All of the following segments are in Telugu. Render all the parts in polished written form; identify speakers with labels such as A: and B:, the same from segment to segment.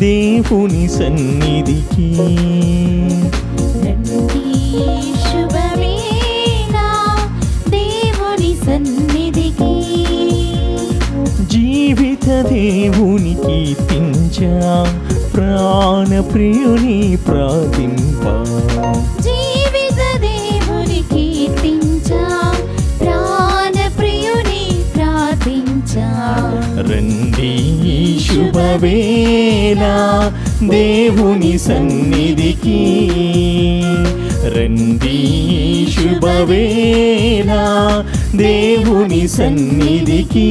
A: దేవుని సన్నిధికి.
B: రండి శుభవేళ దేవుని సన్నిధికి.
A: జీవిత దేవుని కీర్తించా, ప్రాణ ప్రియుని ప్రార్థింప.
B: జీవిత దేవుని కీర్తించా, ప్రాణ ప్రియుని ప్రార్థించా.
A: రండి శుభవేళ దేవుని సన్నిధికి. రండి శుభవేళ దేవుని సన్నిధికి.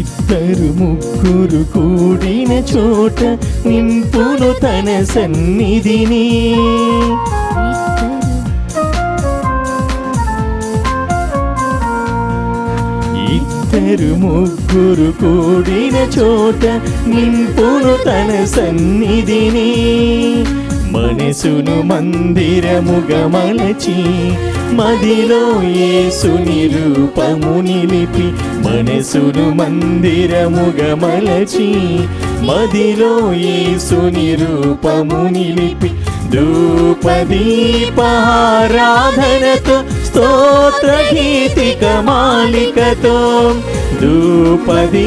A: ఇద్దరు ముగ్గురు కూడిన చోట నింపును తన సన్నిధిని. ఇద్దరు ముగ్గురు కూడిన చోట నింపును తన సన్నిధిని. మనసును మందిరముగా మలచి మదిలో యేసుని రూపము నిలిపి. మనసును మందిరముగా మలచి మదిలో యేసుని రూపము నిలిపి. ధూపదీపారాధనతో స్తోత్ర గీతిక మాలికతో. ధూపదీపారాధనతో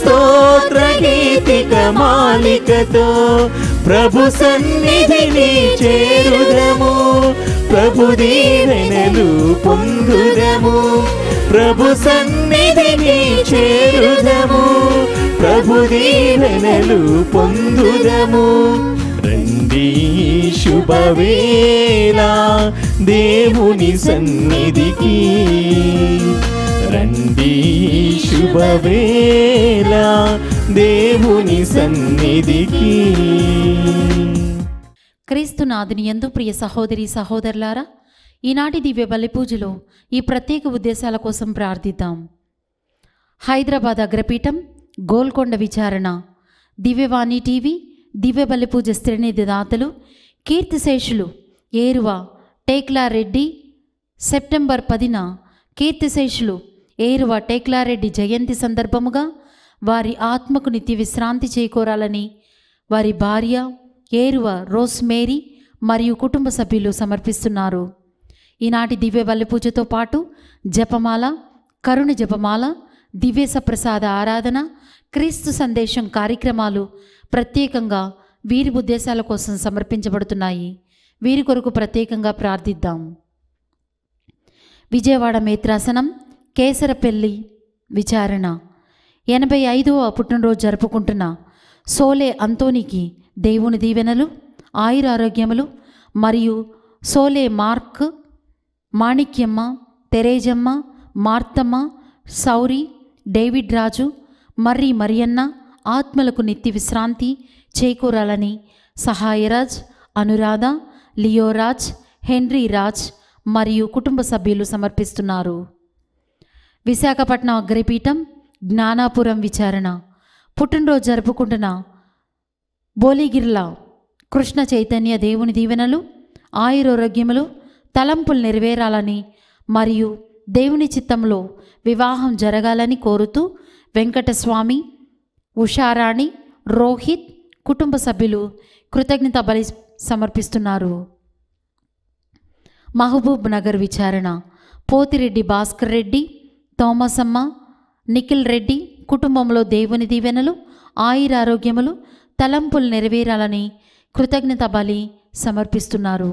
A: స్తోత్ర గీతిక మాలికతో ప్రభు సన్నిధిని చేరుదము. ప్రభు దీవెనలు పొందుదము. ప్రభు సన్నిధిని చేరుదము. ప్రభు దీవెనలు పొందుదము. రండి శుభవేళ దేవుని సన్నిధికి. రండి శుభవేళ దేవుని సన్నిధికి.
C: క్రీస్తునాథుని యందు ప్రియ సహోదరి సహోదరులారా, ఈనాటి దివ్య బలి పూజలో ఈ ప్రత్యేక ఉద్దేశాల కోసం ప్రార్థిద్దాం. హైదరాబాద్ అగ్రపీఠం, గోల్కొండ విచారణ, దివ్యవాణి టీవీ, దివ్య బలి పూజ శ్రేణి దాతలు కీర్తిశేషులు ఏరువ టేక్లారెడ్డి సెప్టెంబర్ 10న కీర్తిశేషులు ఏరువ టేక్లారెడ్డి జయంతి సందర్భముగా వారి ఆత్మకు నిత్య విశ్రాంతి చేకూరాలని వారి భార్య ఏరువ రోస్మేరీ మరియు కుటుంబ సభ్యులు సమర్పిస్తున్నారు. ఈనాటి దివ్య బలి పూజతో పాటు జపమాల, కరుణ జపమాల, దివ్య ప్రసాద ఆరాధన, క్రీస్తు సందేశం కార్యక్రమాలు ప్రత్యేకంగా వీరి ఉద్దేశాల కోసం సమర్పించబడుతున్నాయి. వీరి కొరకు ప్రత్యేకంగా ప్రార్థిద్దాం. విజయవాడ మేత్రాసనం కేసరపల్లి విచారణ 85వ పుట్టినరోజు జరుపుకుంటున్న సోలే అంతోనికి దేవుని దీవెనలు, ఆయురారోగ్యములు మరియు సోలే మార్క్, మాణిక్యమ్మ, తెరేజమ్మ, మార్తమ్మ, సౌరి, డేవిడ్ రాజు, మర్రి మరియన్న ఆత్మలకు నిత్య విశ్రాంతి చేకూరాలని సహాయరాజ్, అనురాధ, లియోరాజ్, హెన్రీ రాజ్ మరియు కుటుంబ సభ్యులు సమర్పిస్తున్నారు. విశాఖపట్నం అగ్రపీఠం జ్ఞానాపురం విచారణ పుట్టినరోజు జరుపుకుంటున్న బోలిగిర్ల కృష్ణ చైతన్య దేవుని దీవెనలు, ఆయురారోగ్యములు, తలంపులు నెరవేరాలని మరియు దేవుని చిత్తంలో వివాహం జరగాలని కోరుతూ వెంకటస్వామి, ఉషారాణి, రోహిత్ కుటుంబ సభ్యులు కృతజ్ఞత బలి సమర్పిస్తున్నారు. మహబూబ్ నగర్ విచారణ పోతిరెడ్డి భాస్కర్ రెడ్డి, తోమసమ్మ, నిఖిల్ రెడ్డి కుటుంబంలో దేవుని దీవెనలు, ఆయురారోగ్యములు, తలంపులు నెరవేరాలని కృతజ్ఞత బలి సమర్పిస్తున్నారు.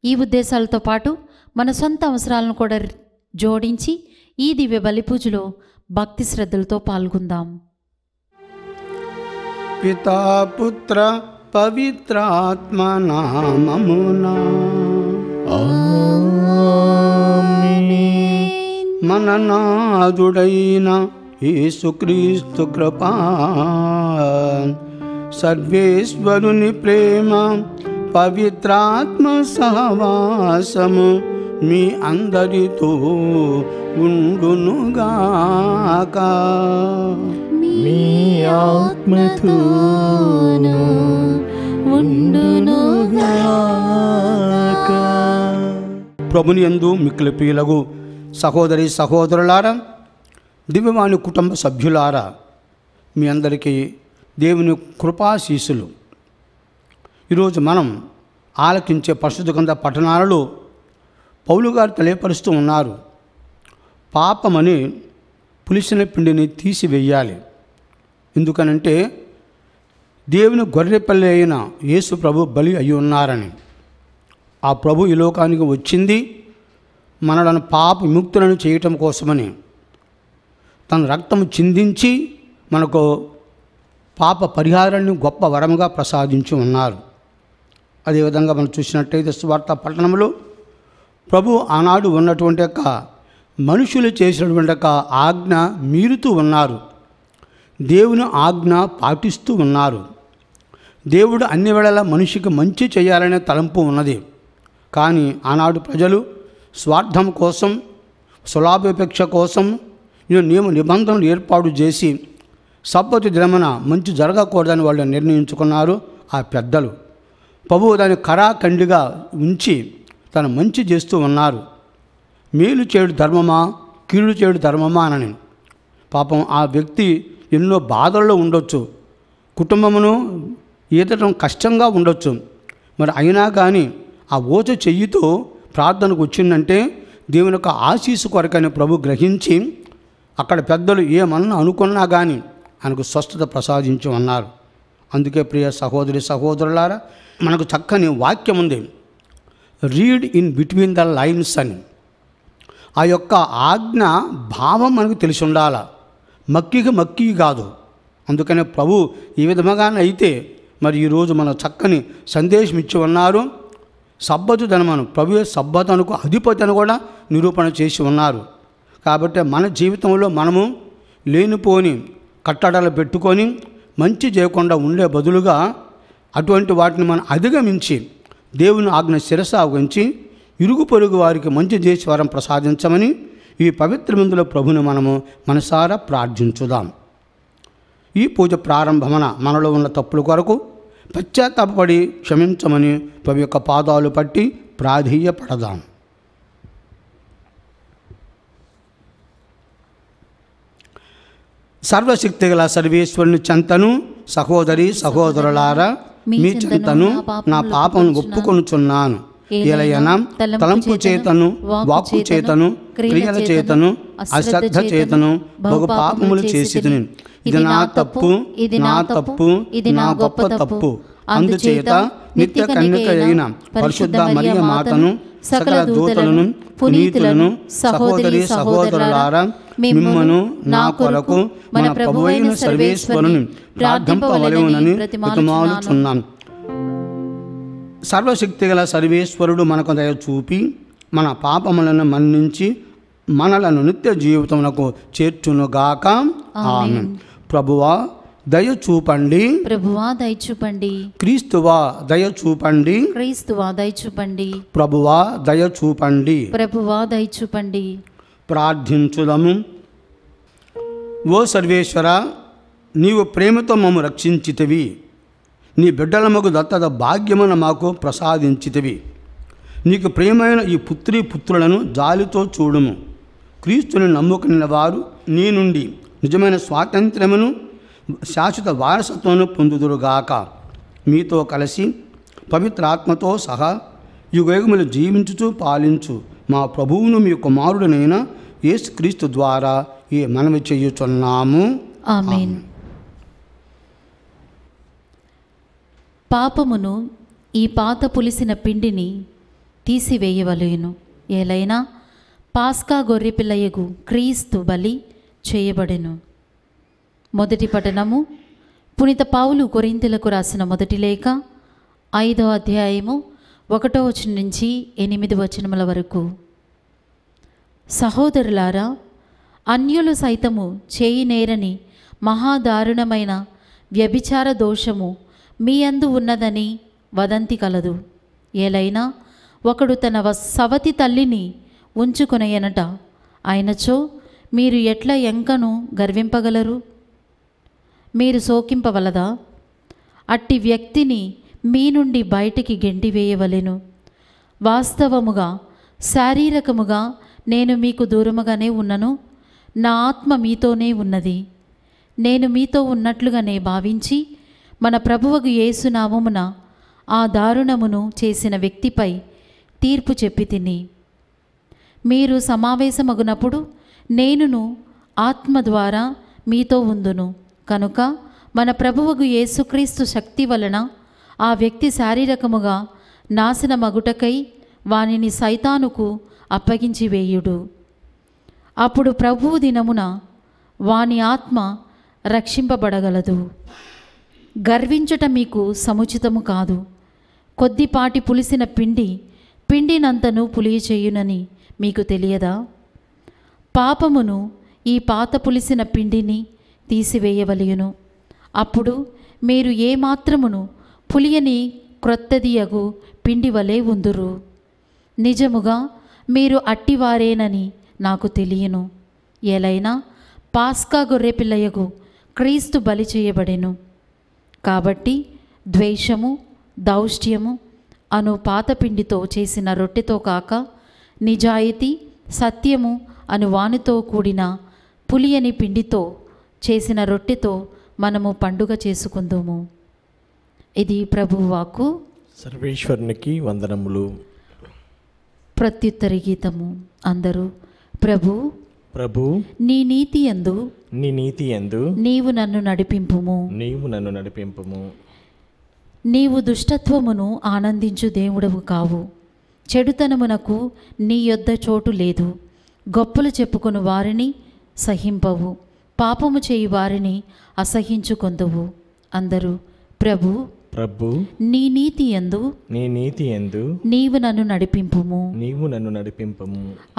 C: ఈ ఉద్దేశాలతో పాటు మన సొంత అవసరాలను కూడా జోడించి ఈ దివ్య బలి పూజలో భక్తి శ్రద్ధలతో పాల్గొందాం.
D: పితా పుత్ర పవిత్రాత్మ నామమునా ఆమేన్. మన నాథుడైన యేసుక్రీస్తు కృపా సర్వేశ్వరుని ప్రేమ పవిత్రాత్మ సహవాసము మీ అందరితో ఉండునుగాక.
A: మీ ఆత్మతోను ఉండునుగాక.
D: ప్రభుని యందు మిక్కిలి ప్రియులగు సహోదరి సహోదరులారా, దివ్యవాణి కుటుంబ సభ్యులారా, మీ అందరికీ దేవుని కృపాశీసులు. ఈరోజు మనం ఆలకించే పరిశుద్ధ గ్రంథ పఠనాలలో పౌలు గారు తెలియపరుస్తూ ఉన్నారు, పాపమని పులిసిన పిండిని తీసివేయాలి. ఎందుకనంటే దేవుని గొర్రెపల్లి అయిన యేసు ప్రభు బలి అయి ఉన్నారని. ఆ ప్రభు ఈ లోకానికి వచ్చింది మనలను పాప విముక్తులను చేయటం కోసమని. తన రక్తము చిందించి మనకు పాప పరిహారాన్ని గొప్ప వరముగా ప్రసాదించి ఉన్నారు. అదేవిధంగా మనం చూసినట్టయితే సువార్త పట్టణంలో ప్రభు ఆనాడు ఉన్నటువంటి యొక్క మనుషులు చేసినటువంటి యొక్క ఆజ్ఞ మీరుతూ ఉన్నారు, దేవుని ఆజ్ఞ పాటిస్తూ ఉన్నారు. దేవుడు అన్ని వేళలా మనిషికి మంచి చేయాలనే తలంపు ఉన్నది. కానీ ఆనాడు ప్రజలు స్వార్థం కోసం, సులాభాపేక్ష కోసం నియమ నిబంధనలు ఏర్పాటు చేసి సబ్బతు దినమున మంచి జరగకూడదని వాళ్ళు నిర్ణయించుకున్నారు. ఆ పెద్దలు ప్రభువు దాన్ని కరాఖండిగా ఉంచి తను మంచి చేస్తూ ఉన్నారు. మేలు చేయడు ధర్మమా, కీడు చేయడు ధర్మమా అని. పాపం ఆ వ్యక్తి ఎన్నో బాధల్లో ఉండొచ్చు, కుటుంబమును ఈదటం కష్టంగా ఉండొచ్చు. మరి అయినా కానీ ఆ ఓచ చెయ్యితో ప్రార్థనకు వచ్చిందంటే దేవుని యొక్క ఆశీస్సు కొరకని ప్రభు గ్రహించి అక్కడ పెద్దలు ఏమన్నా అనుకున్నా కానీ ఆయనకు స్వస్థత ప్రసాదించి ఉన్నారు. అందుకే ప్రియ సహోదరి సహోదరులారా, మనకు చక్కని వాక్యం ఉంది, read in between the lines అని. ఆ యొక్క ఆజ్ఞ భావం మనకు తెలిసి ఉండాల, మక్కి కాదు. అందుకనే ప్రభు ఈ విధముగానైతే మరి ఈరోజు మన చక్కని సందేశం ఇచ్చి ఉన్నారు. సబ్బతు దినమును ప్రభువే సబ్బతునకు అధిపతి అని కూడా నిరూపణ చేసి ఉన్నారు. కాబట్టి మన జీవితంలో మనము లేనిపోని కట్టడాలు పెట్టుకొని మంచి చేయకుండా ఉండే బదులుగా అటువంటి వాటిని మనం అధిగమించి దేవుని ఆజ్ఞ శిరస వహించి ఇరుగు పొరుగు వారికి మంచి చేసి వరం ప్రసాదించమని ఈ పవిత్ర మందుల ప్రభుని మనము మనసారా ప్రార్థించుదాం. ఈ పూజ ప్రారంభమున మనలో ఉన్న తప్పుల కొరకు పశ్చాత్తాపడి క్షమించమని ప్రభు యొక్క పాదాలు పట్టి ప్రాధేయపడదాం. సర్వశక్తి గల సర్వేశ్వరుని చెంతను సహోదరి సహోదరులారా, మీ చెంతను నా పాపం ఒప్పుకొనుచున్నాను. ఎలయనా తలంపు చేతను, వాక్కు చేతను, క్రియల చేతను, అశ్రద్ధ చేతను బహు పాపములు చేసితిని. ఇది నా తప్పు, నా తప్పు, ఇది నా గొప్ప తప్పు. అందుచేత నిత్య కన్యక అయిన పరిశుద్ధ మరియ మాతను, సకల దూతలను, పునీతులను, సహోదరి సహోదరులారా, మిమ్మును నా కొరకు మన ప్రభువైన సర్వేశ్వరుని ప్రార్థింపవలెనని బ్రతిమాలుచున్నాం. సర్వశక్తి గల సర్వేశ్వరుడు మనకు దయ చూపి మన పాపములను మన్నించి మనలను నిత్య జీవితమునకు చేర్చునుగాక. ఆమేన్. ప్రభువా దయ చూపండి,
C: ప్రభువా దయ చూపండి,
D: క్రీస్తువా దయ చూపండి,
C: క్రీస్తువా దయ చూపండి,
D: ప్రభువా దయ చూపండి.
C: ప్రభువా దయ చూపండి.
D: ప్రార్థించుదము. ఓ సర్వేశ్వర, నీవు ప్రేమతో మమ్ము రక్షించితివి, నీ బిడ్డలమగు దత్తత భాగ్యమును మాకు ప్రసాదించితివి. నీకు ప్రియమైన ఈ పుత్రీ పుత్రులను జాలితో చూడుము. క్రీస్తుని నమ్ముకున్న వారు నీ నుండి నిజమైన స్వాతంత్ర్యమును శాశ్వత వారసత్వమును పొందుదురుగాక. మీతో కలిసి పవిత్ర ఆత్మతో సహా యుగయుగములు జీవించుచు పాలించు మా ప్రభువును మీ కుమారుడనైన యేసుక్రీస్తు ద్వారా ఈ మనవి చేయుచున్నాము.
C: ఆమేన్. పాపమును ఈ పాత పులిసిన పిండిని తీసివేయవలెను. ఏలైనా పాస్కా గొర్రెపిల్లయగు క్రీస్తు బలి చేయబడెను. మొదటి పఠనము పునీత పౌలు కొరింథీయులకు రాసిన మొదటి లేఖ 5వ అధ్యాయము 1వ వచనం నుంచి 8వ వచనముల వరకు. సహోదరులారా, అన్యులు సైతము చేయనేరని మహాదారుణమైన వ్యభిచార దోషము మీ యందు ఉన్నదని వదంతి కలదు. ఏలైనా ఒకడు తన సవతి తల్లిని ఉంచుకొనయనట, అయినచో మీరు ఎట్లా ఎంకను గర్వింపగలరు? మీరు శోకింపవలదా? అట్టి వ్యక్తిని మీ నుండి బయటికి గెంటివేయవలెను. వాస్తవముగా శారీరకముగా నేను మీకు దూరముగానే ఉన్నను, నా ఆత్మ మీతోనే ఉన్నది. నేను మీతో ఉన్నట్లుగానే భావించి మన ప్రభువగు యేసునామమున ఆ దారుణమును చేసిన వ్యక్తిపై తీర్పు చెప్పి తిని, మీరు సమావేశమగునప్పుడు నేనును ఆత్మ ద్వారా మీతో ఉందును. కనుక మన ప్రభువగు యేసుక్రీస్తు శక్తి వలన ఆ వ్యక్తి శారీరకముగా నాశనమగుటకై వానిని సైతానుకు అప్పగించి వేయుడు. అప్పుడు ప్రభువు దినమున వాని ఆత్మ రక్షింపబడగలదు. గర్వించుట మీకు సముచితము కాదు. కొద్దిపాటి పులిసిన పిండినంతను పులియచేయునని మీకు తెలియదా? పాపమును ఈ పాత పులిసిన పిండిని తీసివేయవలయును. అప్పుడు మీరు ఏమాత్రమును పులియని క్రొత్తదియగు పిండి వలె ఉందురు. నిజముగా మీరు అట్టివారేనని నాకు తెలియను. ఏలైనా పాస్కా గొర్రెపిల్లయగు క్రీస్తు బలి చేయబడెను. కాబట్టి ద్వేషము, దౌష్ట్యము అను పాతపిండితో చేసిన రొట్టెతో కాక నిజాయితీ, సత్యము అను వానితో కూడిన పులియని పిండితో చేసిన రొట్టెతో మనము పండుగ చేసుకుందుము. ఇది ప్రభువు వాక్కు.
A: సర్వేశ్వరునికి వందనములు.
C: ప్రత్యుత్తరి గీతము. అందరూ ప్రభు
A: ప్రభు
C: నీ నీతి యందు నీవు నన్ను నడిపింపుము. నీవు దుష్టత్వమును ఆనందించు దేవుడవు కావు. చెడుతనమునకు నీ యొద్ద చోటు లేదు. గొప్పలు చెప్పుకొను వారిని సహింపవు. పాపము చేయి వారిని అసహించుకొందువు. అందరూ ప్రభు
A: ప్రభు
C: నీ నీతి యందు నీవు నన్ను నడిపింపుము.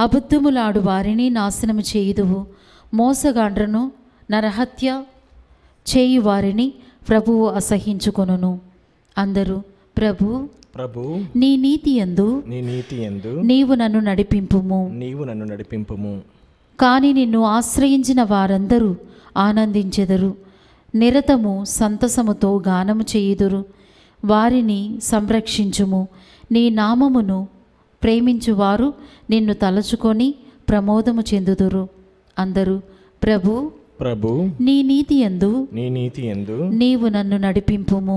C: అబద్ధములాడు వారిని నాశనము చేయుదువు. మోసగాండ్రను నరహత్య చేయి వారిని ప్రభువు అసహించుకొనును. అందరూ ప్రభు
A: ప్రభు
C: నీ నీతి యందు నీవు నన్ను నడిపింపుము. కానీ నిన్ను ఆశ్రయించిన వారందరూ ఆనందించెదరు, నిరతము సంతసముతో గానము చేయుదురు. వారిని సంరక్షించుము. నీ నామమును ప్రేమించువారు నిన్ను తలచుకొని ప్రమోదము చెందుదురు. అందరూ ప్రభు
A: ప్రభు
C: నీ నీతి యందు నీవు నన్ను నడిపింపుము.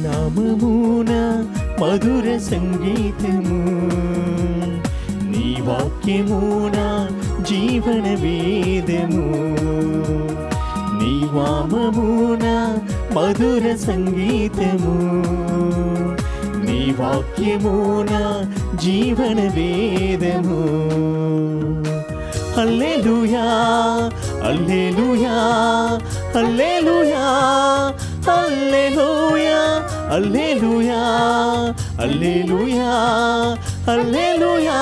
A: నామమున మధుర సంగీతము, నీ వాక్యమున జీవన వేదము. నీ వామమున మధుర సంగీతము, నీ వాక్యమున జీవన వేదము. హల్లెలూయా హల్లెలూయా హల్లెలూయా హల్లెలూయా హల్లెలూయా హల్లెలూయా హల్లెలూయా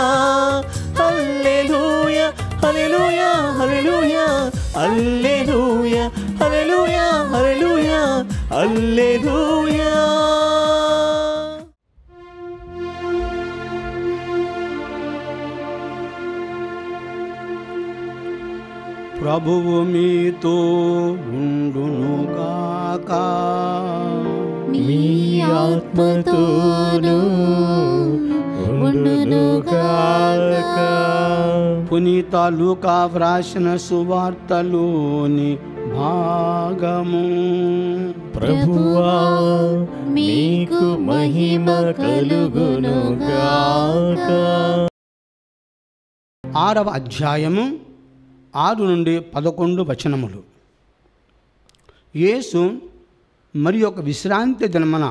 A: హల్లెలూయా హల్లెలూయా హల్లెలూయా హల్లెలూయా హల్లెలూయా హల్లెలూయా హల్లెలూయా.
D: ప్రభువు మీతో ఉండునుగాక.
B: మీ ఆత్మతోనూ ఉండునుగాక.
D: పునీత లూకా వ్రాసిన సువార్తలోని భాగము.
A: ప్రభువా మీకు మహిమ కలుగునుగాక.
D: 6వ అధ్యాయము 6 నుండి 11 వచనములు. యేసు మరి ఒక విశ్రాంతి దినమున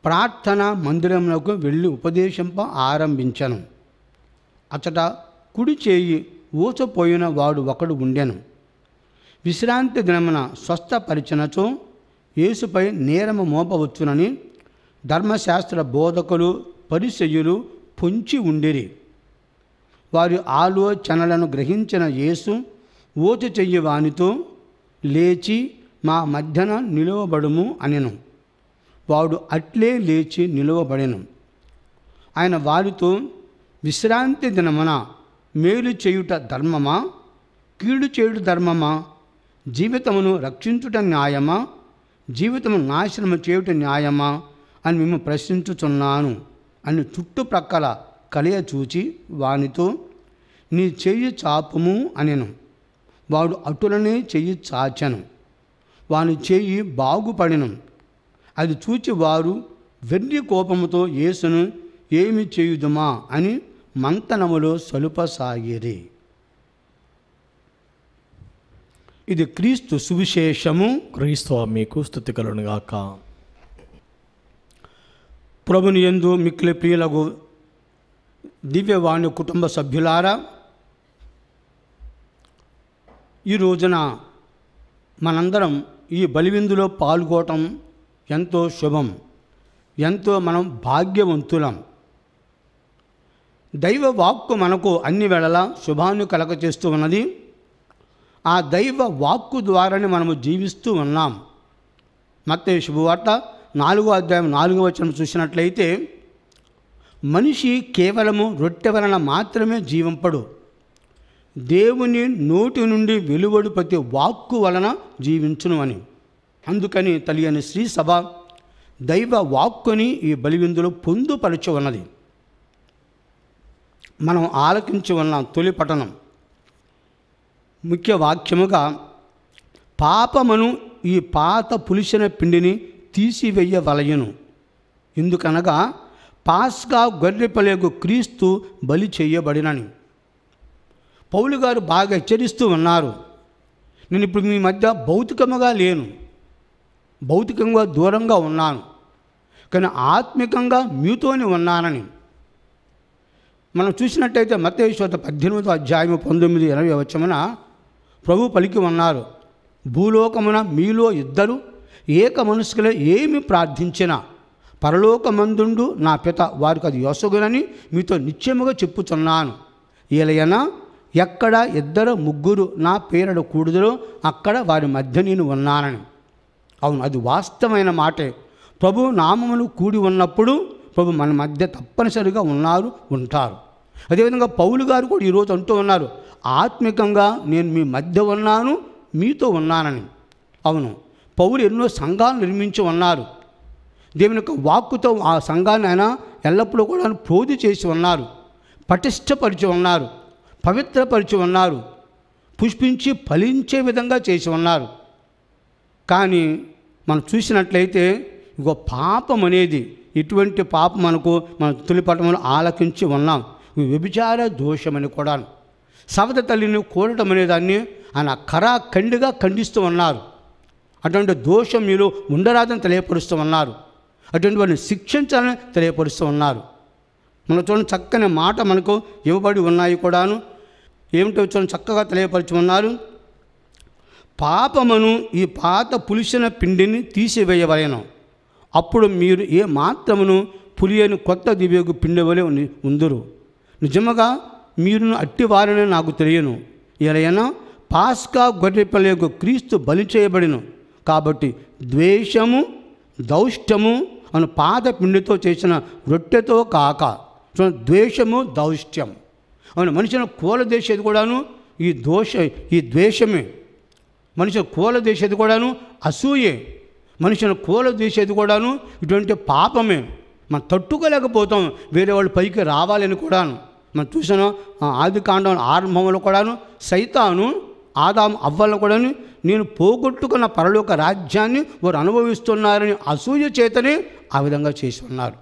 D: ప్రార్థన మందిరమునకు వెళ్ళి ఉపదేశింప ఆరంభించను. అచట కుడి చేయి ఊచపోయిన వాడు ఒకడు ఉండెను. విశ్రాంతి దినమున స్వస్థపరిచినచో యేసుపై నేరము మోపవచ్చునని ధర్మశాస్త్ర బోధకులు పరిసయ్యులు పొంచి ఉండిరి. వారి ఆలోచనలను గ్రహించిన యేసు ఓచు చెయ్యి వానితో, లేచి మా మధ్యన నిలువబడుము అనెను. వాడు అట్లే లేచి నిలువబడెను. ఆయన వారితో, విశ్రాంతి దినమున మేలు చేయుట ధర్మమా, కీడు చేయుట ధర్మమా? జీవితమును రక్షించుట న్యాయమా, జీవితము నాశనము చేయుట న్యాయమా అని మేము ప్రశ్నించుచున్నాను అని చుట్టుప్రక్కల కలియ చూచి వానితో, నీ చెయ్యి చాపుము అనెను. వాడు అటులనే చెయ్యి చాచెను. వాని చెయ్యి బాగుపడెను. అది చూచి వారు వెర్రి కోపముతో యేసును, ఏమి చేయుదుమా అని మంతనములో సలుపసాగిరి. ఇది క్రీస్తు సువిశేషము.
A: క్రీస్తు మీకు స్తుతి కలుగునుగాక.
D: ప్రభుని యందు మిక్కిలి ప్రియులకు దివ్యవాణి కుటుంబ సభ్యులారా, ఈ రోజున మనందరం ఈ బలివిందులో పాల్గొనటం ఎంతో శుభం, ఎంతో మనం భాగ్యవంతులం. దైవ వాక్కు మనకు అన్ని వేళలా శుభాన్ని కలగచేస్తూ ఉన్నది. ఆ దైవ వాక్కు ద్వారానే మనము జీవిస్తూ ఉన్నాం. మత్తయి శుభవార్త 4వ అధ్యాయం 4వ వచనం చూసినట్లయితే, మనిషి కేవలము రొట్టె వలన మాత్రమే జీవింపడు, దేవుని నోటి నుండి వెలువడు ప్రతి వాక్కు వలన జీవించును అని. అందుకని తెలియని శ్రీ సభ దైవ వాక్కుని ఈ బలివిందులో పొందుపరచి ఉన్నది. మనం ఆలకించి ఉన్న తొలి పఠనం ముఖ్య వాక్యముగా, పాపమును ఈ పాత పులిసిన పిండిని తీసివేయవలయును, ఎందుకనగా పాస్కా గొర్రెపిల్లకు క్రీస్తు బలి చేయబడినని. పౌలు గారు బాగా హెచ్చరిస్తూ ఉన్నారు, నేను ఇప్పుడు మీ మధ్య భౌతికముగా లేను, భౌతికంగా దూరంగా ఉన్నాను, కానీ ఆత్మికంగా మీతోనే ఉన్నానని. మనం చూసినట్టయితే మత్తయి సువార్త 18వ అధ్యాయం 19-20 వచనమున ప్రభు పలికి ఉన్నారు, భూలోకమున మీలో ఇద్దరు ఏక మనసుకులే ఏమి ప్రార్థించినా పరలోకమందుండు నా పిత వారికి అది యొసగునని మీతో నిశ్చయముగా చెప్పుచున్నాను. ఏలయనా ఎక్కడ 2-3 నా పేరడ కూడుదరో అక్కడ వారి మధ్య నేను ఉన్నానని. అవును, అది వాస్తవమైన మాటే. ప్రభు నామములు కూడి ఉన్నప్పుడు ప్రభు మన మధ్య తప్పనిసరిగా ఉంటారు. అదేవిధంగా పౌలు గారు కూడా ఈరోజు అంటూ ఉన్నారు, ఆత్మికంగా నేను మీ మధ్య ఉన్నాను, మీతో ఉన్నానని. అవును, పౌలు ఎన్నో సంఘాలు నిర్మించి ఉన్నారు. దేవుని యొక్క వాక్కుతో ఆ సంఘాన్ని ఆయన ఎల్లప్పుడూ కూడా ప్రోధి చేసి ఉన్నారు, పటిష్టపరిచి ఉన్నారు, పవిత్రపరిచి ఉన్నారు, పుష్పించి ఫలించే విధంగా చేసి ఉన్నారు. కానీ మనం చూసినట్లయితే ఇగో పాపం అనేది, ఇటువంటి పాపం మన తొలిపటంలో ఆలకించి ఉన్నాం. వ్యభిచార దోషమని కూడా సవత తల్లిని కోరటం అనే దాన్ని ఆయన ఖండిగా ఖండిస్తూ ఉన్నారు. అటువంటి దోషం మీరు ఉండరాదని తెలియపరుస్తూ ఉన్నారు, అటువంటి వారిని శిక్షించాలని తెలియపరుస్తూ ఉన్నారు. మన చూడండి, చక్కని మాట మనకు ఇవ్వబడి ఉన్నాయి కూడాను. ఏమిటో చూడండి, చక్కగా తెలియపరిచి ఉన్నారు, పాపమును ఈ పాత పులిసిన పిండిని తీసివేయవలెను, అప్పుడు మీరు ఏ మాత్రమును పులియని కొత్త దివ్యకు పిండి వలె ఉందురు. నిజముగా మీరు అట్టివారని నాకు తెలియను. ఏలైనా పాస్కా గొర్రెపిల్లకు క్రీస్తు బలి చేయబడిను కాబట్టి ద్వేషము దౌష్టము అను పాత పిండితో చేసిన రొట్టెతో కాక, ద్వేషము దౌష్ట్యం అవును మనిషిని కూలదేసేది కూడాను ఈ ద్వేషమే. మనిషిని కూలదేసేది కూడాను అసూయే. మనిషిని కూలదేసేది కూడాను ఇటువంటి పాపమే. మనం తట్టుకోలేకపోతాం వేరే వాళ్ళు పైకి రావాలని కూడాను. మనం చూసాను ఆదికాండం ఆరంభంలో కూడాను సైతాను ఆదాము అవ్వలను కూడాను నేను పోగొట్టుకున్న పరలోక రాజ్యాన్ని వారు అనుభవిస్తున్నారని అసూయ చేతనే ఆ విధంగా చేసి ఉన్నారు.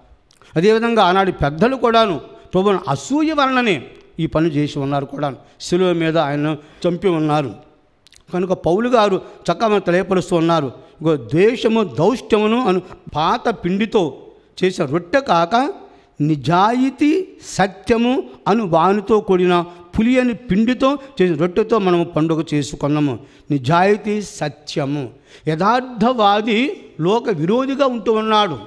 D: అదేవిధంగా ఆనాడు పెద్దలు కూడాను ప్రభువును అసూయ వలననే ఈ పని చేసి ఉన్నారు కూడాను. శిలువ మీద ఆయన చంపి ఉన్నారు. కనుక పౌలు గారు చక్కగా తెలియపరుస్తూ ఉన్నారు, ఇంకో ద్వేషము దౌష్ట్యమును అను పాత పిండితో చేసే రొట్టె కాక నిజాయితీ సత్యము అను వానితో కూడిన పులియని పిండితో చేసిన రొట్టెతో మనము పండుగ చేసుకున్నాము. నిజాయితీ, సత్యము. యథార్థవాది లోక విరోధిగా ఉంటూ ఉన్నాడు.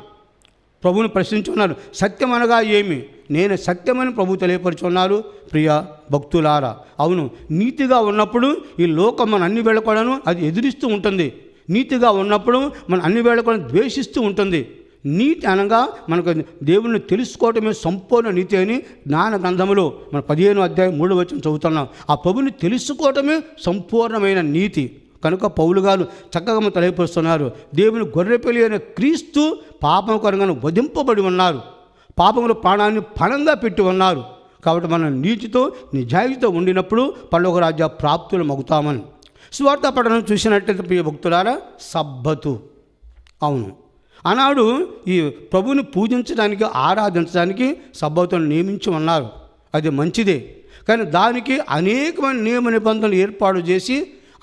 D: ప్రభువుని ప్రశ్నించున్నారు, సత్యం అనగా ఏమి? నేను సత్యమని ప్రభు తెలియపరుచున్నారు. ప్రియ భక్తులారా, అవును, నీతిగా ఉన్నప్పుడు ఈ లోకం మన అన్ని వేళ కూడాను అది ఎదురిస్తూ ఉంటుంది. నీతిగా ఉన్నప్పుడు మన అన్ని వేళ కూడా ద్వేషిస్తూ ఉంటుంది. నీతి అనగా మనకు దేవుణ్ణి తెలుసుకోవటమే సంపూర్ణ నీతి అని జ్ఞాన గ్రంథములో మన 15వ అధ్యాయం 3వ వచనం చదువుతున్నాం. ఆ ప్రభుని తెలుసుకోవటమే సంపూర్ణమైన నీతి. కనుక పౌలు గారు చక్కగా తెలియపరుస్తున్నారు, దేవుని గొర్రెపిల్లి అయిన క్రీస్తు పాపం కొరగాను వధింపబడి ఉన్నారు, పాపముల ప్రాణాన్ని పణంగా పెట్టి ఉన్నారు. కాబట్టి మనం నీతితో నిజాయితీతో ఉండినప్పుడు పరలోక రాజ్య ప్రాప్తులు మగుతామని. సువార్త పఠనం చూసినట్లయితే ప్రియ భక్తులారా, సబ్బతు. అవును, ఆనాడు ఈ ప్రభుని పూజించడానికి, ఆరాధించడానికి సబ్బతును నియమించి ఉన్నారు. అది మంచిదే. కానీ దానికి అనేకమైన నియమ నిబంధనలు ఏర్పాటు చేసి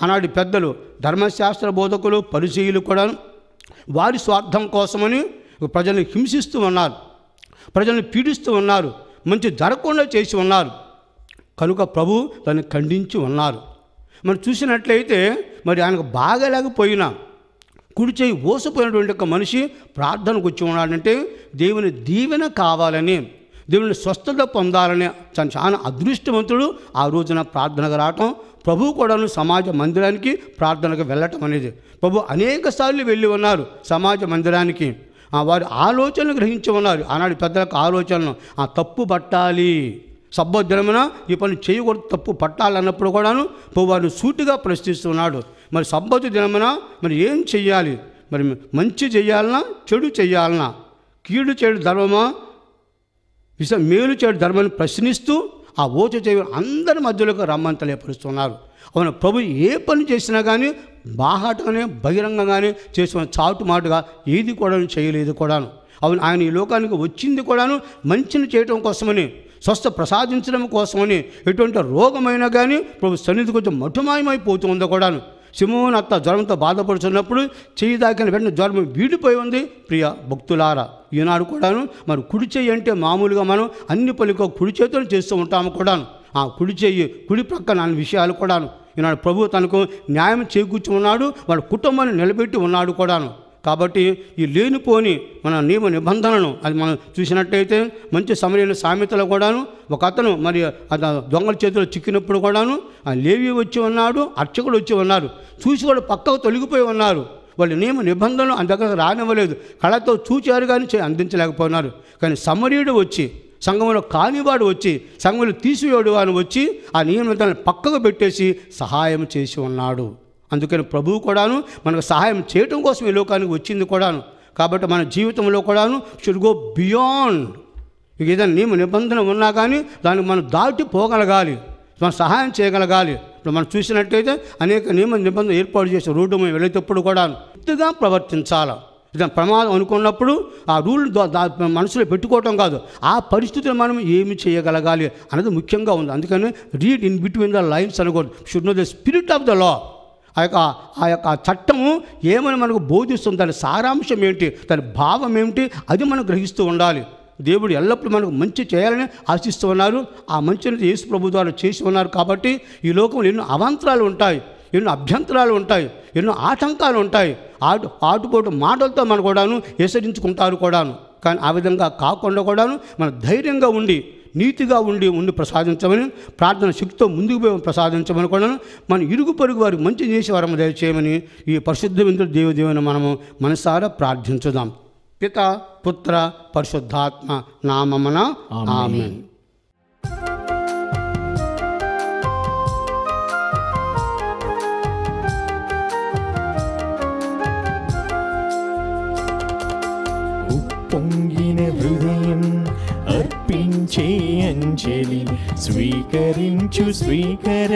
D: ఆనాటి పెద్దలు, ధర్మశాస్త్ర బోధకులు, పరిచయులు కూడా వారి స్వార్థం కోసమని ప్రజల్ని హింసిస్తూ ఉన్నారు, ప్రజల్ని పీడిస్తూ ఉన్నారు, మంచి జరగకుండా చేసి ఉన్నారు. కనుక ప్రభు దాన్ని ఖండించి ఉన్నారు. మనం చూసినట్లయితే మరి ఆయనకు బాగలేకపోయినా కుడి చేయి ఓసిపోయినటువంటి ఒక మనిషి ప్రార్థనకు వచ్చి ఉన్నాడంటే దేవుని దీవెన కావాలని, దేవుని స్వస్థత పొందాలని చాలా అదృష్టవంతుడు ఆ రోజున ప్రార్థనకు రావటం, ప్రభువు కూడాను సమాజ మందిరానికి ప్రార్థనకు వెళ్ళటం అనేది. ప్రభు అనేక సార్లు వెళ్ళి ఉన్నారు సమాజ మందిరానికి. వారి ఆలోచనలు గ్రహించి ఉన్నారు. ఆనాడు పెద్దలకు ఆలోచనలు తప్పు పట్టాలి, సబ్బతు దినమున ఈ పని చేయకూడదు, తప్పు పట్టాలన్నప్పుడు కూడాను వారిని సూటిగా ప్రశ్నిస్తున్నాడు. మరి సబ్బతు దినమున మరి ఏం చెయ్యాలి? మరి మంచి చెయ్యాలన్నా, చెడు చెయ్యాలన్నా, కీడు చేయడు ధర్మమా, మేలు చేయడు ధర్మాన్ని ప్రశ్నిస్తూ ఆ ఓచ చేయ అందరి మధ్యలోకి రమ్మని తెలియపరుస్తున్నారు. అవును, ప్రభు ఏ పని చేసినా కానీ బాహాటగానే బహిరంగంగానే చేసిన చాటు మాటుగా ఏది కూడా చేయలేదు కూడాను. అవును, ఆయన ఈ లోకానికి వచ్చింది కూడాను మంచిని చేయటం కోసమని, స్వస్థ ప్రసాదించడం కోసమని. ఎటువంటి రోగమైనా కానీ ప్రభు సన్నిధి కొంచెం మటుమాయమైపోతూ ఉందో కూడాను. సిమోను అత్త జ్వరంతో బాధపడుతున్నప్పుడు చేయి దాకిన వెంటనే జ్వరం వీడిపోయి ఉంది. ప్రియ భక్తులారా, ఈనాడు కూడాను మరి కుడి చెయ్యి అంటే మామూలుగా మనం అన్ని పనులు కుడి చేతులు చేస్తూ ఉంటాము కూడాను. ఆ కుడి చెయ్యి, కుడి ప్రక్కన అన్ని విషయాలు కూడాను ఈనాడు ప్రభు తనకు న్యాయం చేకూర్చి ఉన్నాడు, వాళ్ళ కుటుంబాన్ని నిలబెట్టి ఉన్నాడు కూడాను. కాబట్టి ఈ లేనిపోని మన నియమ నిబంధనలను అది మనం చూసినట్టయితే మంచి సమరయుల సామెతలో కూడాను ఒక అతను మరి దొంగల చేతిలో చిక్కినప్పుడు కూడాను ఆ లేవి వచ్చి ఉన్నాడు, అర్చకుడు వచ్చి ఉన్నారు, చూసి కూడా పక్కకు తొలగిపోయి ఉన్నారు. వాళ్ళ నియమ నిబంధనలు అంత దగ్గర రానివ్వలేదు, కళతో చూచారు కానీ అందించలేకపోయినారు. కానీ సమరయుడు వచ్చి, సంఘంలో కానివాడు వచ్చి, సంఘంలో తీసివేడు అని వచ్చి ఆ నియమ నిబంధనలు పక్కకు పెట్టేసి సహాయం చేసి ఉన్నాడు. అందుకని ప్రభువు కూడాను మనకు సహాయం చేయటం కోసం ఈ లోకానికి వచ్చింది కూడాను. కాబట్టి మన జీవితంలో కూడాను షుడ్ గో బియాండ్. ఏదైనా నియమ నిబంధన ఉన్నా కానీ దానికి మనం దాటిపోగలగాలి, మనం సహాయం చేయగలగాలి. ఇప్పుడు మనం చూసినట్టయితే అనేక నియమ నిబంధనలు ఏర్పాటు చేసి రోడ్డు మీద వెళ్ళేటప్పుడు కూడా పూర్తిగా ప్రవర్తించాలి. దాని ప్రమాదం అనుకున్నప్పుడు ఆ రూల్ మనసులో పెట్టుకోవటం కాదు, ఆ పరిస్థితులు మనం ఏమి చేయగలగాలి అనేది ముఖ్యంగా ఉంది. అందుకని read in between the lines అనకూడదు. Should know the spirit of the law. ఆ యొక్క చట్టము ఏమని మనకు బోధిస్తుంది, దాని సారాంశం ఏంటి, దాని భావం ఏమిటి, అది మనం గ్రహిస్తూ ఉండాలి. దేవుడు ఎల్లప్పుడూ మనకు మంచి చేయాలని ఆశిస్తూ ఉన్నారు. ఆ మంచిని యేసు ప్రభు ద్వారా చేసి ఉన్నారు. కాబట్టి ఈ లోకంలో ఎన్నో అవాంతరాలు ఉంటాయి, ఎన్నో అభ్యంతరాలు ఉంటాయి, ఎన్నో ఆటంకాలు ఉంటాయి. ఆటుపోటు మాటలతో మనం కూడాను హెచ్చరించుకుంటారు కూడాను. కానీ ఆ విధంగా కాకుండా కూడాను మన ధైర్యంగా ఉండి, నీతిగా ఉండి ప్రసాదించమని, ప్రార్థన శక్తితో ముందుకు పోయి ప్రసాదించమని కూడా మన ఇరుగు పొరుగు వారికి మంచి చేసి వరము దయచేయమని ఈ పరిశుద్ధ విందుడు దేవదేవుని మనము మనసారా ప్రార్థించుదాం. పిత, పుత్ర, పరిశుద్ధాత్మ నామమున ఆమేన్.
B: పొంగిన హృదయం అర్పించే అంజలి స్వీకరించు స్వీకర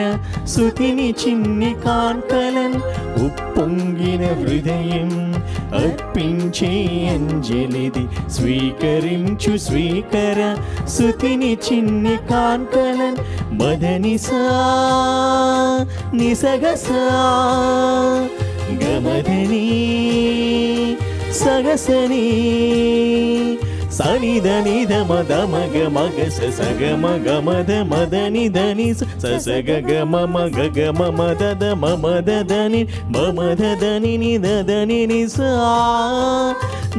B: సుతిని చిన్ని కాంకలన్. ఉప్పొంగిన హృదయం అర్పించే అంజలిది స్వీకరించు స్వీకర సుతిని చిన్ని కాంకలన్. మదనిసా నిసగసా గమదని సగసని సనిద నిద మద మగ మగ సగ మగ మద మద నిద ని సగ గ మమ గ మమ దద మమ దదని మమ దదని ని దదని ని సా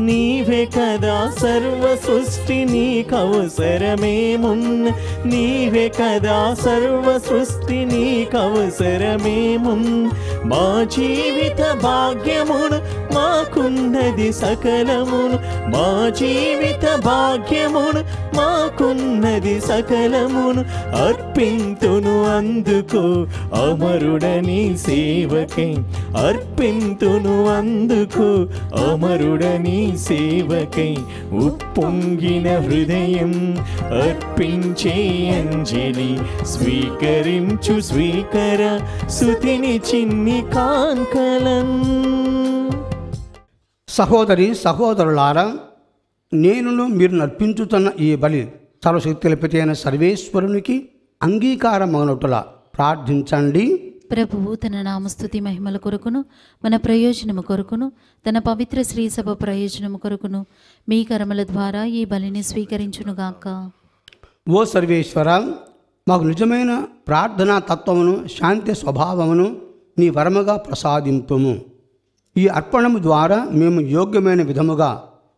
B: నీవే కదా సర్వ సృష్టి నీకవసరమేమున్న నీవే కదా సర్వ సృష్టి నీకవసరమేమున్న మా జీవిత భాగ్యమును మాకున్నది సకలమును మా జీవిత భాగ్యమును మాకున్నది సకలమును అర్పింతును అందుకో అమరుడని సేవకై అర్పింతును అందుకో అమరుడని సేవకై ఉప్పొంగిన హృదయం అర్పించే అంజలి స్వీకరించు స్వీకర సుతిని చిన్ని కాంకలం.
D: సహోదరి సహోదరులారా, నేనును మీరు నర్పించుతున్న ఈ బలి సర్వశక్తులపతి అయిన సర్వేశ్వరునికి అంగీకారమగునట్టులా ప్రార్థించండి.
C: ప్రభువు తన నామస్తుతి మహిమల కొరకును మన ప్రయోజనము కొరకును తన పవిత్ర శ్రీసభ ప్రయోజనము కొరకును మీ కర్మల ద్వారా ఈ బలిని స్వీకరించునుగాక.
D: ఓ సర్వేశ్వర, మాకు నిజమైన ప్రార్థనా తత్వమును శాంతి స్వభావమును నీ వరముగా ప్రసాదింపుము. ఈ అర్పణము ద్వారా మేము యోగ్యమైన విధముగా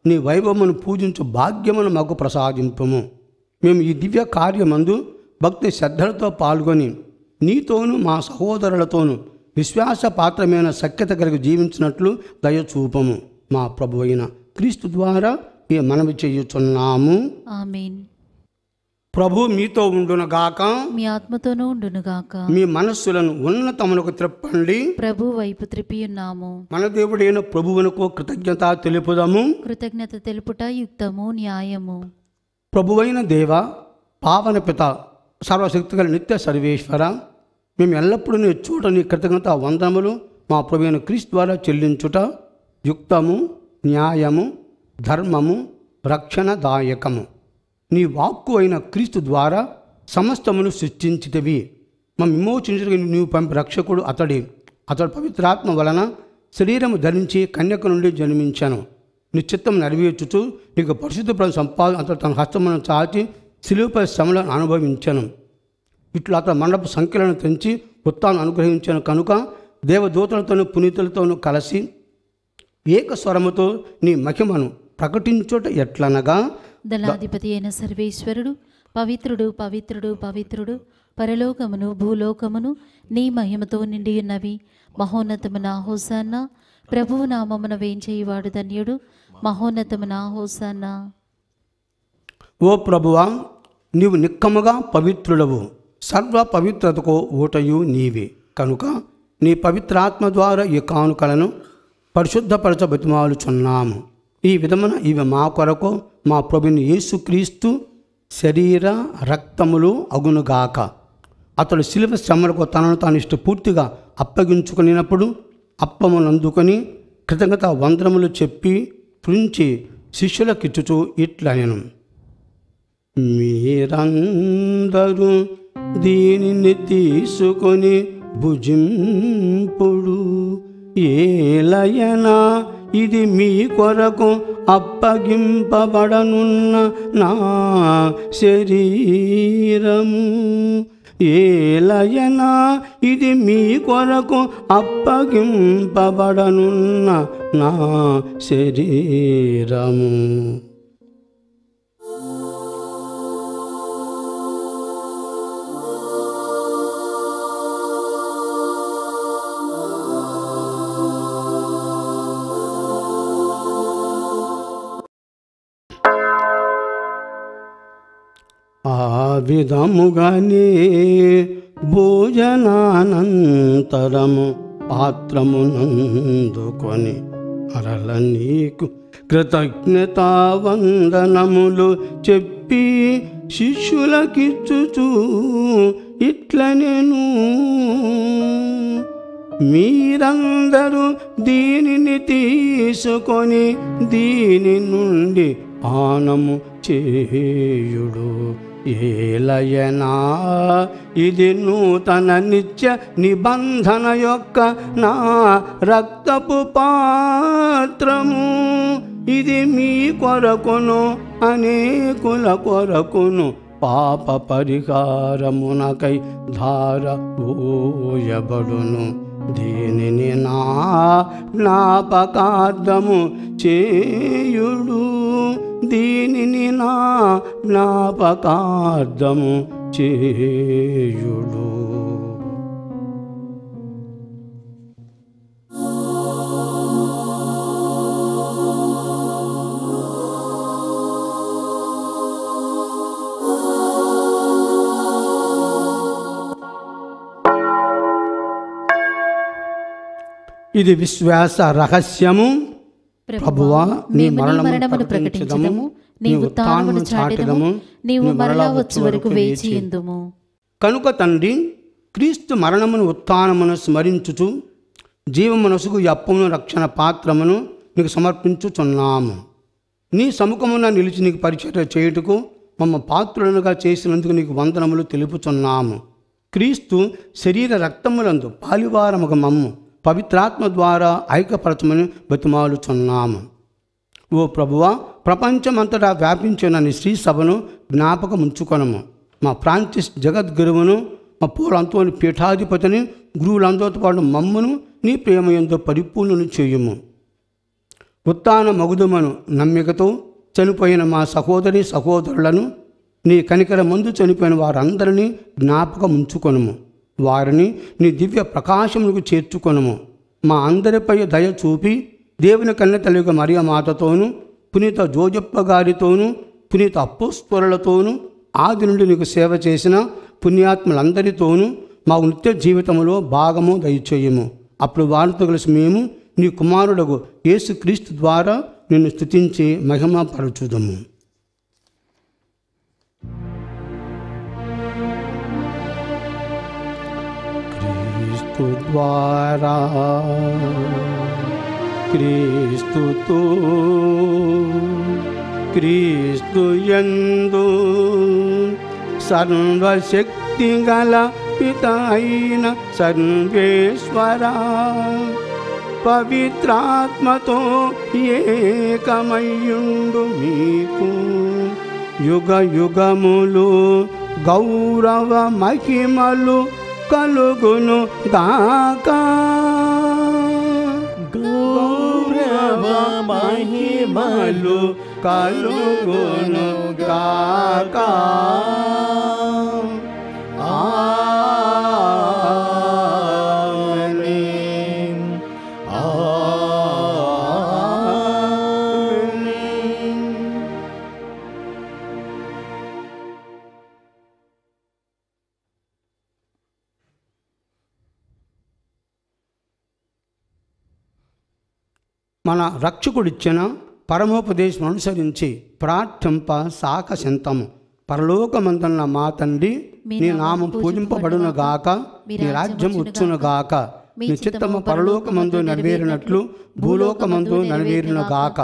D: నీ వైభవమును పూజించు భాగ్యమును మాకు ప్రసాదింపుము. మేము ఈ దివ్య కార్యమందు భక్తి శ్రద్ధలతో పాల్గొని నీతోనూ మా సహోదరులతోనూ విశ్వాసపాత్రమైన సఖ్యత కలిగి జీవించినట్లు దయచూపము. మా ప్రభు అయిన క్రీస్తు ద్వారా ఈ మనవి చేయుచున్నాము.
C: ఆమేన్.
D: ప్రభు మీతో ఉండునుగాక,
C: మీ ఆత్మతోనూ ఉండునుగాక.
D: మీ మనస్సులను ఉన్నతమునకు త్రిప్పండి.
C: ప్రభు వైపు త్రిప్పియున్నాము.
D: మన దేవుడైన ప్రభువునకు కృతజ్ఞత తెలుపుదాము.
C: కృతజ్ఞత తెలుపుట యుక్తము న్యాయము.
D: ప్రభువైన దేవ, పావన పిత, సర్వశక్తిగల నిత్య సర్వేశ్వర, మేము ఎల్లప్పుడూ నీ చోట నీ కృతజ్ఞత వందనములు మా ప్రభువైన క్రీస్తు ద్వారా చెల్లించుట యుక్తము, న్యాయము, ధర్మము, రక్షణదాయకము. నీ వాక్కు అయిన క్రీస్తు ద్వారా సమస్తమును సృష్టించితివి. మా విమోచించడానికి నీవు పంపి రక్షకుడు అతడు పవిత్రాత్మ వలన శరీరము ధరించి కన్యక నుండి జన్మించాను. నీ చిత్తం నెరవేర్చుచు నీకు పరిశుద్ధ అతడు తన హస్తమును చాచి శిలువపై శ్రమలను అనుభవించాను. ఇట్లా అతడు మండప సంఖ్యలను తెంచి ఉత్తాను అనుగ్రహించాను కనుక దేవదూతలతోనూ పునీతులతోనూ కలిసి ఏక స్వరముతో నీ మహిమను ప్రకటించుట ఎట్లనగా,
C: దళాధిపతి అయిన సర్వేశ్వరుడు పవిత్రుడు పవిత్రుడు పవిత్రుడు, పరలోకమును భూలోకమును నీ మహిమతో నిండియున్నవి. మహోన్నతమున హోసాన్నా. ప్రభువు నామమున వేంచేయువాడు ధన్యుడు. మహోన్నతమున హోసాన్నా.
D: ఓ ప్రభువా, నీవు నిక్కముగా పవిత్రుడవు, సర్వ పవిత్రతకు ఊటయు నీవే కనుక నీ పవిత్రాత్మ ద్వారా ఈ కానుకలను పరిశుద్ధపరచ బతిమాలుచున్నాము. ఈ విధమున ఇవి మా కొరకు మా ప్రభుని యేసుక్రీస్తు శరీర రక్తములు అగునుగాక. అతడు శిలువ శ్రమలకు తనను తాను ఇష్టపూర్తిగా అప్పగించుకునేటప్పుడు అప్పమునందుకొని కృతజ్ఞత వందనములు చెప్పి త్రుంచి శిష్యులకిచ్చుచు ఇట్లనెను, మీరందరూ దీనిని తీసుకొని భుజింపుడు, ఏలయనా ఇది మీ కొరకు అప్పగింపబడనున్న నా శరీరము. ఏలయనా ఇది మీ కొరకు అప్పగింపబడనున్న నా శరీరము. ఆ విధముగానే భోజనానంతరము పాత్రమునందుకొని మరల నీకు కృతజ్ఞతావందనములు చెప్పి శిష్యులకిచ్చుచూ ఇట్లనెను, మీరందరూ దీనిని తీసుకొని దీని నుండి పానము చేయుడు. ఏలయనా ఇది నూతన నిత్య నిబంధన యొక్క నా రక్తపు పాత్రము. ఇది మీ కొరకును అనేకుల కొరకును పాప పరిహారమునకై ధార పోయబడును. దీనిని నా జ్ఞాపకార్థము చేయుడు. దీనిని నా జ్ఞాపకార్థము చేయుడు. ఇది విశ్వాస రహస్యము. ప్రభువా, నీ మరణమును ప్రకటించుదము, నీ ఉత్థానమును చాటెదము, నీవు మరలా వచ్చు వరకు వేచి ఉందుము. కనుక తండ్రి, క్రీస్తు మరణమును ఉత్థానమును స్మరించుచు జీవమనసుకు అప్పమును రక్షణ పాత్రమును నీకు సమర్పించుచున్నాము. నీ సముఖమున నిలిచి నీకు పరిచర్య చేయుటకు మమ్మ పాత్రులనుగా చేసినందుకు నీకు వందనములు తెలుపుచున్నాము. క్రీస్తు శరీర రక్తములందు పాలివారముగ మమ్ము పవిత్రాత్మ ద్వారా ఐక్యపరచమని బతిమాలుచున్నాము. ఓ ప్రభువా, ప్రపంచమంతటా వ్యాపించిన నీ శ్రీ సభను జ్ఞాపకముంచుకొనము. మా ఫ్రాన్సిస్ జగద్గురువును, మా పూలంతోని పీఠాధిపతిని, గురువులందరితో పాటు మమ్మను నీ ప్రేమయంతో పరిపూర్ణను చేయుము. ఉత్థాన మగుదుమను నమ్మికతో చనిపోయిన మా సహోదరి సహోదరులను, నీ కనికర ముందు చనిపోయిన వారందరినీ జ్ఞాపకముంచుకొనుము. వారిని నీ దివ్య ప్రకాశములకు చేర్చుకొనుము. మా అందరిపై దయ చూపి దేవుని కన్నెతల్లిగా మరియ మాతతోనూ, పునీత జోజప్ప గారితోనూ, పునీత అపోస్తలులతోనూ, ఆది నుండి నీకు సేవ చేసిన పుణ్యాత్ములందరితోనూ మా నిత్య జీవితంలో భాగము దయచేయము. అప్పుడు వారితో కలిసి మేము నీ కుమారుడగు యేసుక్రీస్తు ద్వారా నిన్ను స్తుతించి మహిమపరచుదము. క్రీస్తు ద్వారా, క్రీస్తుతో, క్రీస్తు యందు సర్వశక్తి గల పిత అయిన సర్వేశ్వరా, పవిత్రాత్మతో ఏకమయ్యుండు మీకు యుగ యుగములు గౌరవ మహిమలు కలుగును గాక.
B: గౌరవ మహిమలు కలుగును గాక. ఆమేన్. ఆమేన్.
D: మన రక్షకుడిచ్చిన పరమోపదేశం అనుసరించి ప్రార్థింప సాకశంతము. పరలోకమందున్న మా తండ్రి, నీ నామం పూజింపబడును గాక, నీ రాజ్యం వచ్చును గాక, నీ చిత్తము పరలోకమందు నెరవేరినట్లు భూలోకమందు నెరవేరును గాక.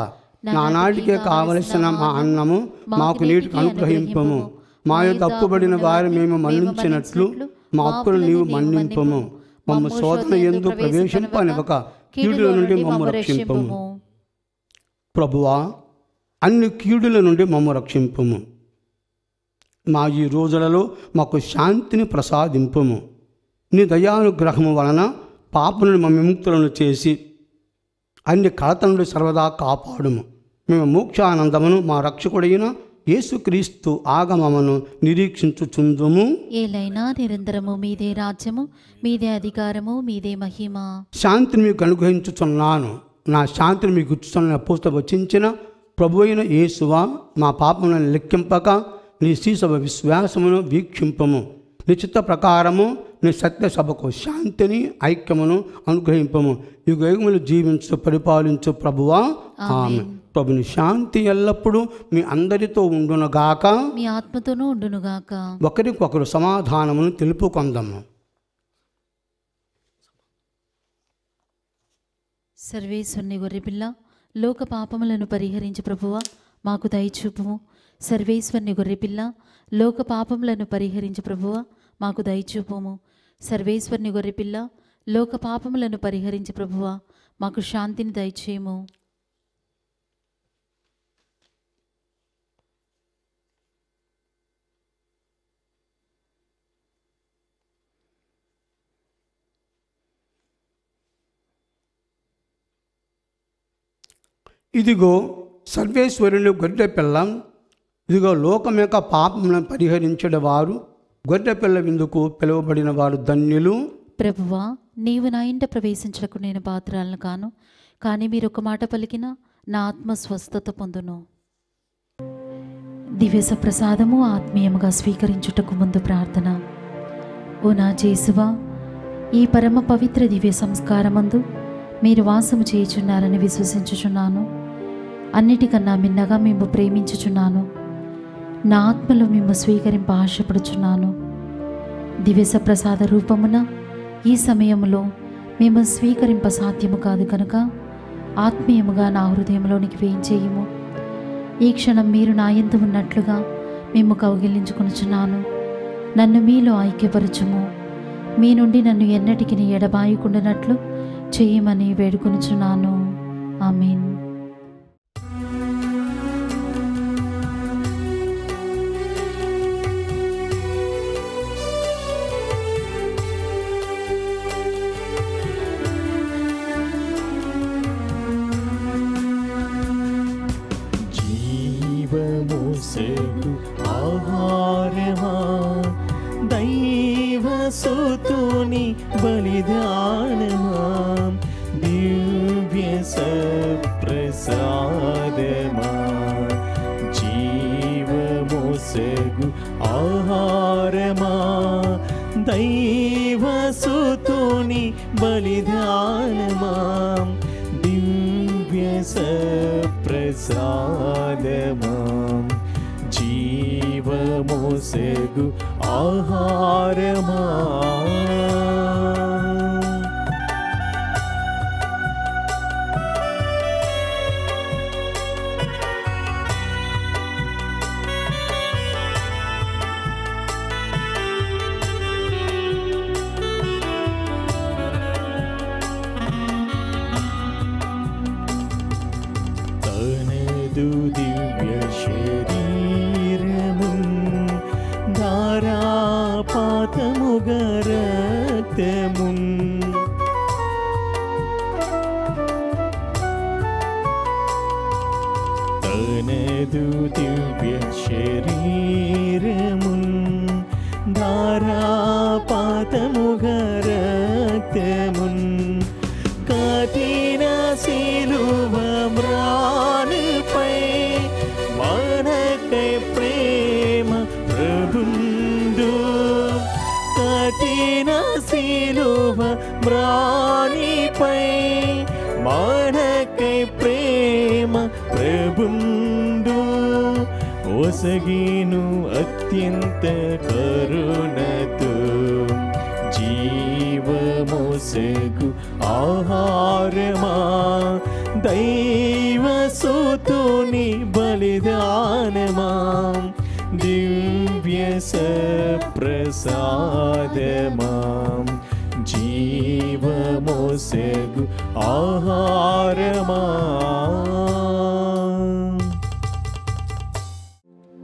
D: నానాటికే కావలసిన మా అన్నము మాకు నీటికి అనుగ్రహింపము. మా యొక్క అప్పుబడిన వారు మేము మన్నించినట్లు మా అప్పులు నీవు మన్నింపము. మమ్మ శోధన యందు ప్రవేశింపనివ్వక కీడుల నుండి మమ్ము రక్షింపము. ప్రభువా, అన్ని కీడుల నుండి మమ్ము రక్షింపము. మా ఈ రోజులలో మాకు శాంతిని ప్రసాదింపము. నీ దయానుగ్రహము వలన పాపలను మా విముక్తులను చేసి అన్ని కలత నుండి సర్వదా కాపాడుము. మేము మోక్షానందమును మా రక్షకుడైన యేసుక్రీస్తు ఆగమమును నిరీక్షించుచుందుము.
C: ఏలైనా నిరంతరము మీదే రాజ్యము, మీదే అధికారము, మీదే మహిమ.
D: శాంతిని మీకు అనుగ్రహించుచున్నాను, నా శాంతిని మీకు ఇచ్చుచున్న పూత వచించిన ప్రభు అయిన యేసువా, మా పాపములను లెక్కింపక నీ శ్రీసభ విశ్వాసమును వీక్షింపము. నీ చిత్త ప్రకారము నీ సత్య సభకు శాంతిని ఐక్యమును అనుగ్రహింపము. యుగ యుగములు జీవించు పరిపాలించు ప్రభువా, ఆమేన్. ప్రభుని శాంతి ఎల్లప్పుడూ మీ అందరితో ఉండునుగాక,
C: మీ ఆత్మతోనూ ఉండునుగాక.
D: ఒకరికొకరు సమాధానమును తెలుపుకొందాము.
C: సర్వేశ్వరుని గొర్రెపిల్ల, లోక పాపములను పరిహరించు ప్రభువా, మాకు దయచూపుము. సర్వేశ్వరుని గొర్రెపిల్ల, లోక పాపములను పరిహరించు ప్రభువా, మాకు దయచూపుము. సర్వేశ్వరుని గొర్రెపిల్ల, లోక పాపములను పరిహరించు ప్రభువా, మాకు శాంతిని దయచేయము.
D: ఇదిగో సర్వేశ్వరుని గొర్రె పిల్ల, ఇదిగో లోకం యొక్క పాపములను పరిహరించిన వారు, గొర్రె పిల్ల విందుకు పిలువబడిన వారు ధన్యులు.
C: ప్రభువా, నీవు నా ఇంట ప్రవేశించకు నేను పాత్రలను కాను, కానీ మీరు ఒక మాట పలికిన నా ఆత్మ స్వస్థత పొందును. దివ్య ప్రసాదము ఆత్మీయముగా స్వీకరించుటకు ముందు ప్రార్థన. ఓ నా జేసువా, ఈ పరమ పవిత్ర దివ్య సంస్కారమందు మీరు వాసము చేయుచున్నారని విశ్వసించుచున్నాను. అన్నిటికన్నా మిన్నగా మేము ప్రేమించుచున్నాను. నా ఆత్మలో మేము స్వీకరింప ఆశపడుచున్నాను. దివ్య ప్రసాద రూపమున ఈ సమయంలో మేము స్వీకరింప సాధ్యము కాదు కనుక ఆత్మీయముగా నా హృదయంలోనికి వేయించేయము. ఈ క్షణం మీరు నా యందు ఉన్నట్లుగా మేము కౌగిలించుకొనుచున్నాను. నన్ను మీలో ఐక్యపరచుము. మీ నుండి నన్ను ఎన్నటికి ఎడబాయకుండానట్లు చేయమని వేడుకొనుచున్నాను. ఆమేన్.
B: జీవమోసెగు ఆహారమా, దైవసుతుని బలిదానమా, దివ్య సప్రసాదమా. జీవమోసెగు ఆహారమా, దైవసుతుని బలిదానమా, దివ్య సప్రసాదమా. జీవమోసెగు ఆహారమా. తనదు దివ్య శరీరము ధారాపాతముగా రక్తము, తనదు దివ్య శరీరము ధారాపాతముగా రక్తము, కఠిన శిలువ మ్రానుపై మనకై ప్రేమ ప్రభుండు, కఠిన శిలువ మ్రానిపై మనకై ప్రేమ ప్రభుండు, ఒసగిను అత్యంత కరుణతో. జీవమోసెగు ఆహారమా, దైవసుతుని బలిదానమా, దివ్య సప్రసాదమా. జీవమోసెగు ఆహారమా.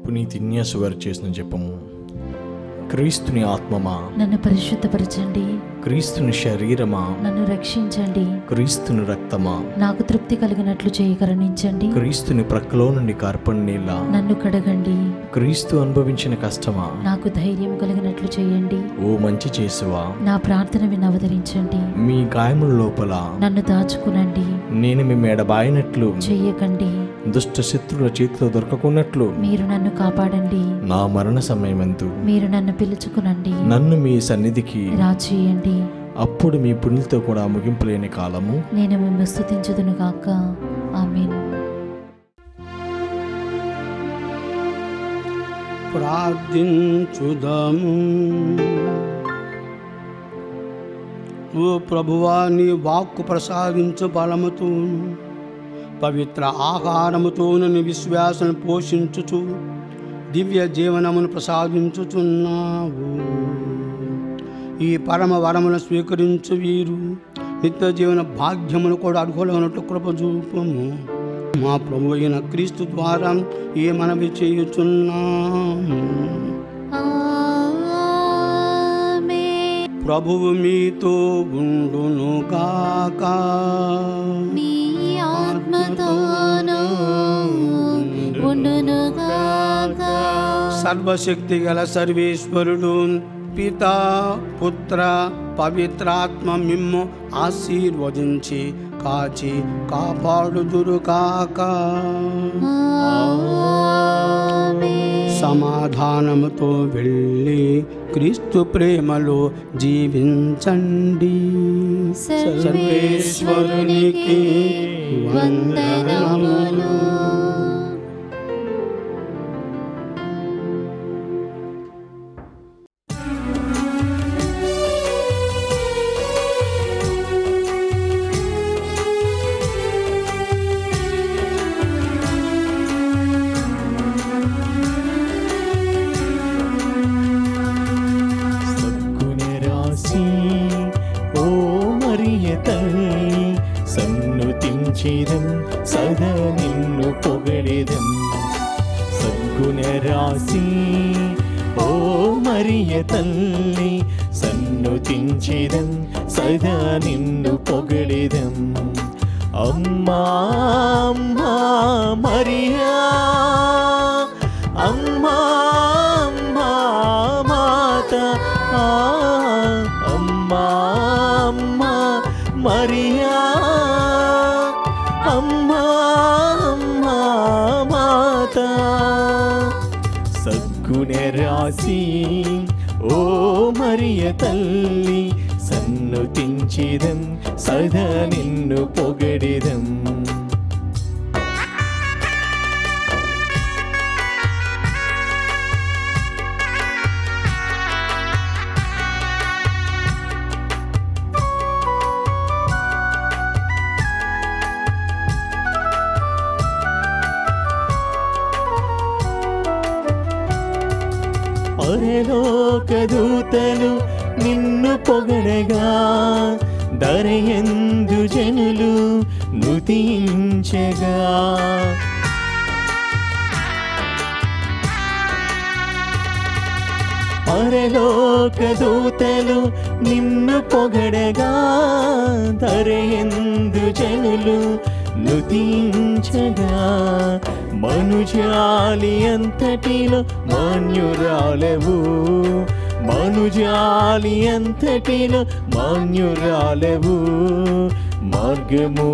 A: పునీత్ ఇన్యాసు గారు చేసిన జపము. క్రీస్తుని ఆత్మమా
C: నన్ను పరిశుద్ధపరచండి.
A: క్రీస్తుని శరీరమా
C: నన్ను రక్షించండి.
A: క్రీస్తుని రక్తమా
C: నాకు తృప్తి కలిగినట్లు చేయి కరుణించండి.
A: క్రీస్తుని ప్రక్కలో నుండి కార్పణ నీళ్ళ
C: నన్ను కడగండి.
A: క్రీస్తు అనుభవించిన కష్టమా
C: నాకు ధైర్యం కలిగినట్లు చేయండి.
A: ఓ మంచి చేసువా,
C: నా ప్రార్థన విని అవతరించండి.
A: మీ గాయముల లోపల
C: నన్ను దాచుకునండి.
A: నేను మీ మెడబాయినట్లు
C: చెయ్యకండి.
A: దుష్ట శత్రుల చేతిలో దొరకకున్నట్లు
C: మీరు నన్ను కాపాడండి.
A: నా మరణ సమయమందు
C: మీరు నన్ను పిలుచుకునండి.
A: నన్ను మీ సన్నిధికి
C: రాచేయండి.
A: అప్పుడు మీ పుణ్యులతో కూడా ముగింపు లేని కాలము
C: నేను మిమ్మల్ని స్తుతించుదును గాక. ఆమేన్.
D: ప్రార్థించుదాము. ఓ ప్రభువా, నీ వాక్కు ప్రసాదించు బలముతో పవిత్ర ఆహారముతో నన్ను విశ్వాసం పోషించుచు దివ్య జీవనమును ప్రసాదించుచున్నావు. ఈ పరమ వరమును స్వీకరించు వీరు నిత్య జీవన భాగ్యమును కూడా అర్హులైనట్లు కృప చూపము. మా ప్రభు అయిన క్రీస్తు ద్వారా ఈ మనవి చేయుచున్నాము. ప్రభువు మీతో ఉండును గాక.
C: నీ ఆత్మతోను ఉండునుగాక.
D: సర్వశక్తి గల సర్వేశ్వరుడు పితా పుత్ర పవిత్రాత్మ మిమ్ము ఆశీర్వదించి కాచి కాపాడుదురుగాక. సమాధానముతో వెళ్ళి క్రీస్తు ప్రేమలో జీవించండి. సర్వేశ్వరునికి వందనములు.
B: సన్నుతించిదం సదా నిన్ను పొగడెదం. సద్గుణరాశి ఓ మరియ తల్లి, సన్నుతించిదం సదా నిన్ను పొగడెదం. అమ్మా అమ్మా మరియా, అమ్మా అమ్మా మాత, అమ్మా అమ్మా మరియా, అమ్మా అమ్మా మాత. సద్గుణరాశి ఓ మరియ తల్లి, సన్నుతించిదం సదా నిన్ను పొగడెదం. పరలోకదూతలు నిన్ను పొగడగా, దరయందు జనులు నుతించగా. పరలోకదూతలు నిన్ను పొగడగా, దరయందు జనులు నుతించగా. మనుజాలి అంతటిలో మాన్యురాలవు, మనుజాలి అంతటిలో మాన్యురాలవు. మార్గము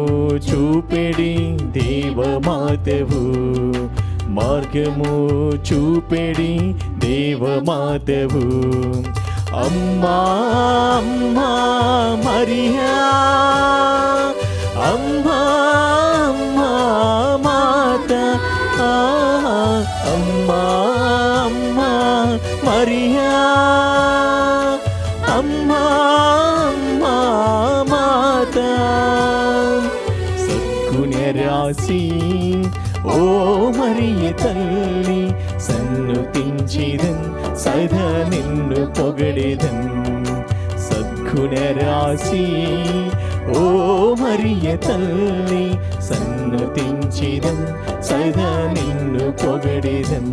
B: చూపెడి దేవమాతవు, మార్గము చూపెడి దేవమాతవు. అమ్మా అమ్మా మరియా, అమ్మా అమ్మా మాత, అమ్మా అమ్మా మరియా, అమ్మా అమ్మా మాత. సద్గుణరాశి ఓ మరియ తల్లి, సన్నుతించిదం సదా నిన్ను పొగడెదం. సద్గుణరాశి ఓ మరియ తల్లి, సన్నుతించిదం సదా నిన్ను పొగడెదం.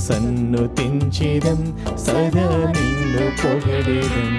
B: సన్నుతించిదం సదా నిన్ను పొగడెదం.